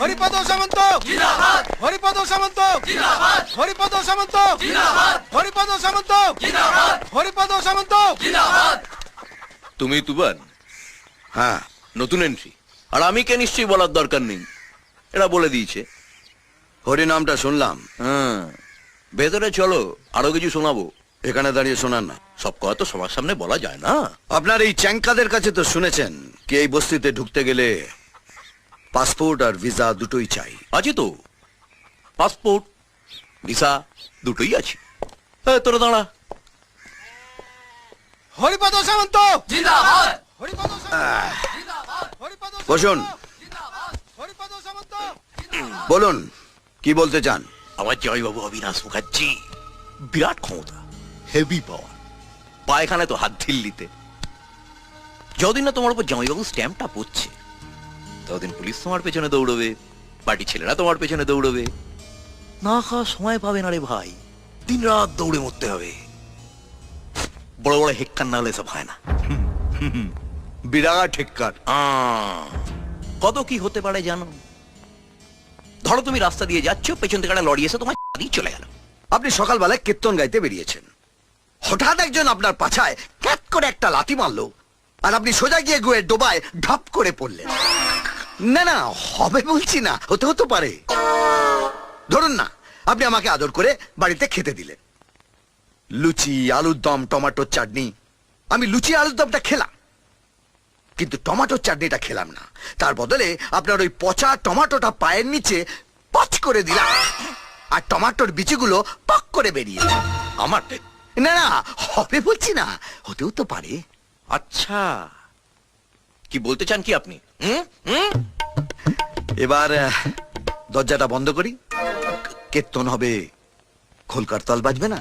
হরিপদ সামন্ত জিন্দাবাদ, হরিপদ সামন্ত জিন্দাবাদ, হরিপদ সামন্ত জিন্দাবাদ, হরিপদ সামন্ত জিন্দাবাদ, হরিপদ সামন্ত। জিন্দাবাদ। তুমি তুবান? হ্যাঁ, নতুন এন্ট্রি। আর আমি কে নিশ্চয়ই বলার দরকার নেই, এরা বলে দিয়েছে। হরি নামটা শুনলাম। হ্যাঁ, ভেতরে চলো, আরো কিছু শোনাবো। এখানে দাঁড়িয়ে শোনান না। সব কথা তো সবার সামনে বলা যায় না। আপনার এই চ্যাংকাদের কাছে তো শুনেছেন কি এই বস্তিতে ঢুকতে গেলে পাসপোর্ট আর ভিসা দুটোই চাই। আছে তো, পাসপোর্ট ভিসা দুটোই আছে। তোরা দাঁড়া। হরিপদ সামন্ত জিন্দাবাদ, হরিপদ সামন্ত হরিপদ সামন্ত বসুন, হরিপদ সামন্ত। বলুন কি বলতে চান। আমার জয়বাবু অবিনাশ মুখার্জি বিরাট ক্ষমতা, হেভি পাওয়ার, পায়খানে তো হাত ঢিল্লিতে। যতদিন না তোমার উপর জয়বাবু স্ট্যাম্পটা পড়ছে ততদিন পুলিশ তোমার পেছনে দৌড়বে, পার্টি ছেলেরা তোমার পেছনে দৌড়বে। না খাওয়া সময় পাবে না রে ভাই, দিন রাত দৌড়ে মরতে হবে। বড় বড় হেক্কার না হলে সব হয় না। বিরাট হেক্কার। কত কি হতে পারে জানো? ধরো তুমি রাস্তা দিয়ে যাচ্ছ, পেছন থেকে একটা লরি এসে তোমার দিয়ে চলে গেল। আপনি সকালবেলায় কীর্তন গাইতে বেরিয়েছেন, হঠাৎ একজন আপনার পাছায় ক্যাট করে একটা লাথি মারলো, আর আপনি সোজা গিয়ে গুয়ে ডোবায় ঢপ করে পড়লেন। না না, হবে বলছি না, হতে হতে পারে। ধরুন না, আপনি আমাকে আদর করে বাড়িতে খেতে দিলেন, লুচি, আলুর দম, টমেটোর চাটনি। আমি লুচি আলুর দমটা খেলাম, কিন্তু টমেটোর চাটনিটা খেলাম না। তার বদলে আপনার ওই পচা টমেটোটা পায়ের নিচে পচ করে দিলাম, আর টমেটোর বিচিগুলো পক করে বেরিয়ে এলো। আমার না না, হবে বলছি না, হতেও তো পারে। আচ্ছা, কি বলতে চান কি আপনি? হুম হুম, এবার দরজাটা বন্ধ করি, কীর্তন হবে, খোলকার তাল বাজবে না।